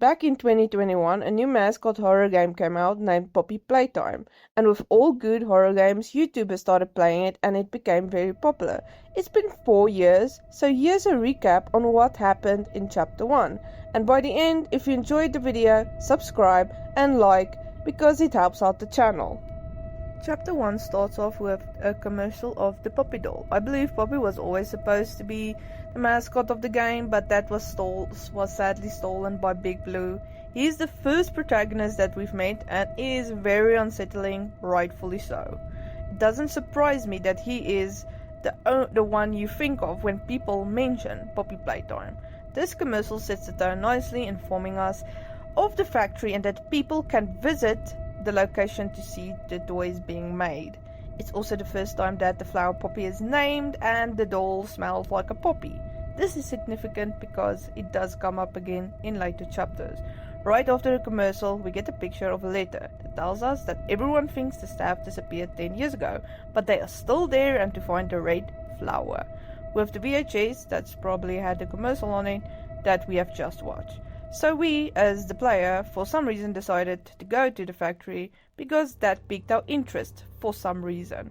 Back in 2021, a new mascot horror game came out named Poppy Playtime, and with all good horror games, YouTubers started playing it and it became very popular. It's been 4 years, so here's a recap on what happened in Chapter 1. And by the end, if you enjoyed the video, subscribe and like, because it helps out the channel. Chapter 1 starts off with a commercial of the Poppy doll. I believe Poppy was always supposed to be the mascot of the game, but that was sadly stolen by Big Blue. He is the first protagonist that we've met and is very unsettling, rightfully so. It doesn't surprise me that he is the one you think of when people mention Poppy Playtime. This commercial sets the tone nicely, informing us of the factory and that people can visit the location to see the toys being made. It's also the first time that the flower poppy is named and the doll smells like a poppy. This is significant because it does come up again in later chapters. Right after the commercial, we get a picture of a letter that tells us that everyone thinks the staff disappeared 10 years ago, but they are still there and to find the red flower. With the VHS that's probably had the commercial on it that we have just watched. So we, as the player, for some reason decided to go to the factory because that piqued our interest for some reason.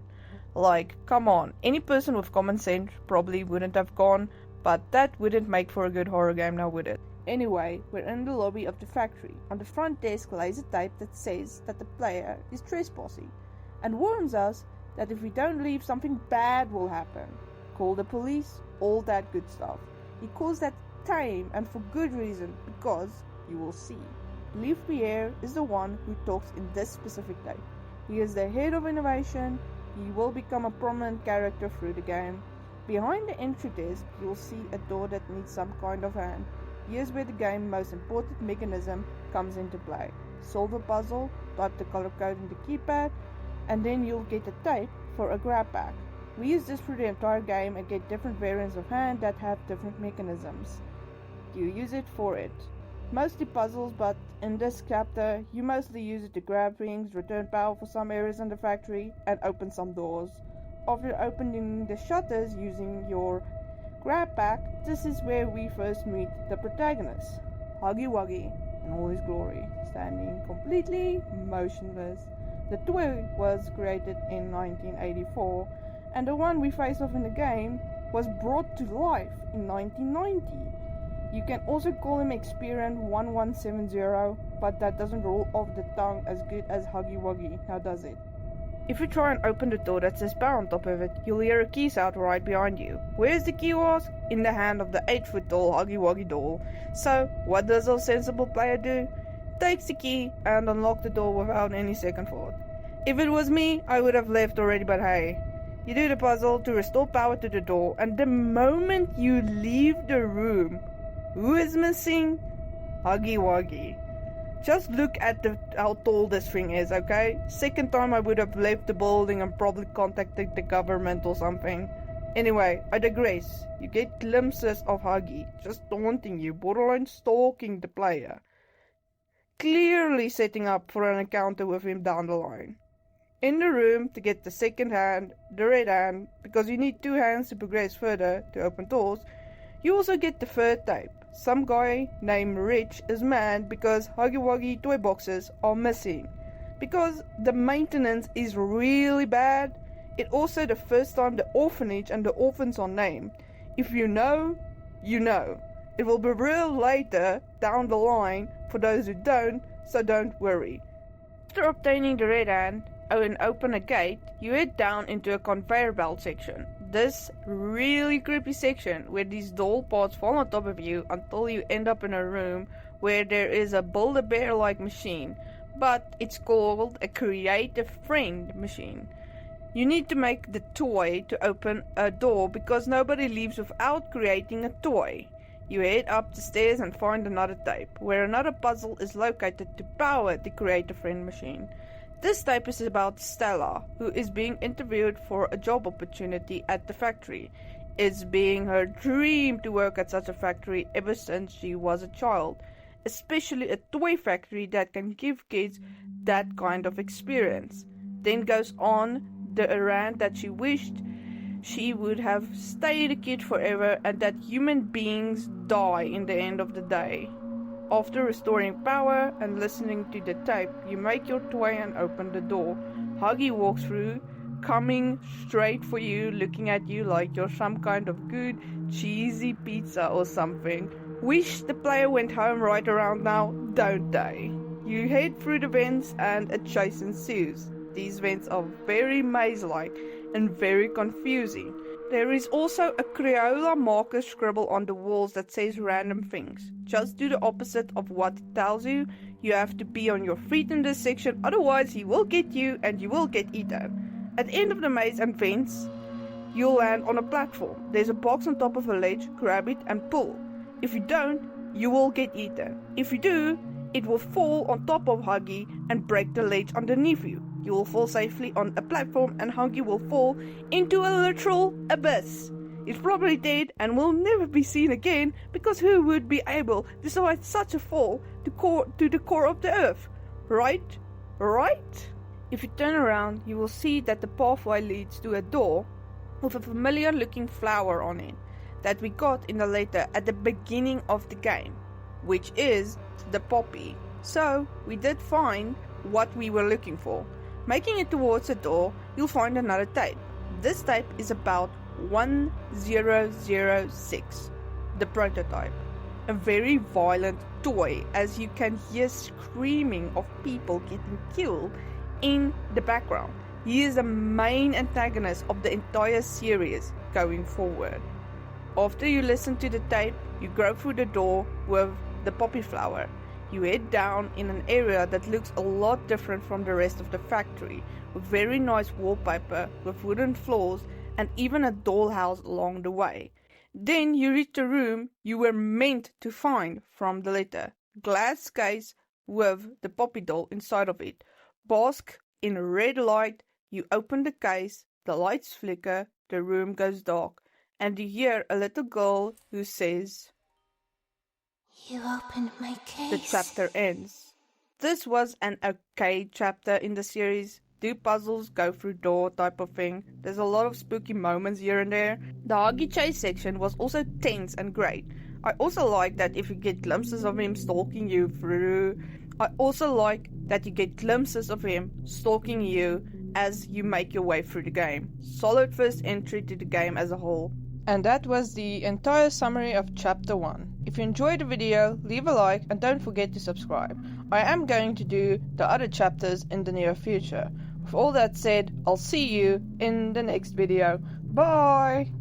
Like, come on, any person with common sense probably wouldn't have gone, but that wouldn't make for a good horror game now, would it? Anyway, we're in the lobby of the factory. On the front desk lays a tape that says that the player is trespassing and warns us that if we don't leave, something bad will happen. Call the police, all that good stuff. He calls that tame and for good reason, because you will see. Leaf Pierre is the one who talks in this specific tape. He is the head of innovation. He will become a prominent character through the game. Behind the entry desk, you'll see a door that needs some kind of hand. Here's where the game's most important mechanism comes into play. Solve a puzzle, type the color code in the keypad, and then you'll get a tape for a grab bag. We use this through the entire game and get different variants of hand that have different mechanisms. You use it for it. Mostly puzzles, but in this chapter, you mostly use it to grab things, return power for some areas in the factory, and open some doors. After opening the shutters using your grab pack, this is where we first meet the protagonist, Huggy Wuggy, in all his glory, standing completely motionless. The toy was created in 1984, and the one we face off in the game was brought to life in 1990. You can also call him Experience 1170, but that doesn't roll off the tongue as good as Huggy Wuggy, now does it? If you try and open the door that says power on top of it, you'll hear a key sound right behind you. Where's the key, you ask? In the hand of the 8-foot tall Huggy Wuggy doll. So, what does our sensible player do? Takes the key and unlocks the door without any second thought. If it was me, I would have left already, but hey. You do the puzzle to restore power to the door, and the moment you leave the room, who is missing? Huggy Wuggy. Just look at how tall this thing is, okay? Second time I would have left the building and probably contacted the government or something. Anyway, I digress. You get glimpses of Huggy, just taunting you, borderline stalking the player. Clearly setting up for an encounter with him down the line. In the room to get the second hand, the red hand, because you need 2 hands to progress further to open doors, you also get the third tape. Some guy named Rich is mad because Huggy Wuggy toy boxes are missing. Because the maintenance is really bad, it's also the first time the orphanage and the orphans are named. If you know, you know. It will be real later down the line for those who don't, so don't worry. After obtaining the red hand and open a gate, you head down into a conveyor belt section. This really creepy section where these doll parts fall on top of you until you end up in a room where there is a Build-A-Bear like machine, but it's called a Creative Friend machine. You need to make the toy to open a door because nobody leaves without creating a toy. You head up the stairs and find another tape, where another puzzle is located to power the Creative Friend machine. This tape is about Stella, who is being interviewed for a job opportunity at the factory. It's been her dream to work at such a factory ever since she was a child, especially a toy factory that can give kids that kind of experience. Then goes on the rant that she wished she would have stayed a kid forever and that human beings die in the end of the day. After restoring power and listening to the tape, you make your toy and open the door. Huggy walks through, coming straight for you, looking at you like you're some kind of good cheesy pizza or something. Wish the player went home right around now, don't they? You head through the vents and a chase ensues. These vents are very maze-like and very confusing. There is also a Crayola marker scribble on the walls that says random things. Just do the opposite of what it tells you. You have to be on your feet in this section, otherwise he will get you and you will get eaten. At the end of the maze and vents, you'll land on a platform. There's a box on top of a ledge, grab it and pull. If you don't, you will get eaten. If you do, it will fall on top of Huggy and break the ledge underneath you. You will fall safely on a platform and Huggy will fall into a literal abyss. He's probably dead and will never be seen again, because who would be able to survive such a fall to the core of the earth? Right? Right? If you turn around, you will see that the pathway leads to a door with a familiar looking flower on it that we got in the letter at the beginning of the game, which is the poppy. So we did find what we were looking for. Making it towards the door, you'll find another tape. This tape is about 1006, the prototype. A very violent toy, as you can hear screaming of people getting killed in the background. He is the main antagonist of the entire series going forward. After you listen to the tape, you go through the door with the poppy flower. You head down in an area that looks a lot different from the rest of the factory, with very nice wallpaper, with wooden floors, and even a dollhouse along the way. Then you reach the room you were meant to find from the letter. Glass case with the poppy doll inside of it. Bask in red light, you open the case, the lights flicker, the room goes dark, and you hear a little girl who says, "You opened my case." The chapter ends. This was an okay chapter in the series. Do puzzles, go through door type of thing. There's a lot of spooky moments here and there. The Huggy chase section was also tense and great. I also like that if you get glimpses of him stalking you through. I also like that you get glimpses of him stalking you as you make your way through the game. Solid first entry to the game as a whole. And that was the entire summary of Chapter 1. If you enjoyed the video, leave a like and don't forget to subscribe. I am going to do the other chapters in the near future. With all that said, I'll see you in the next video. Bye!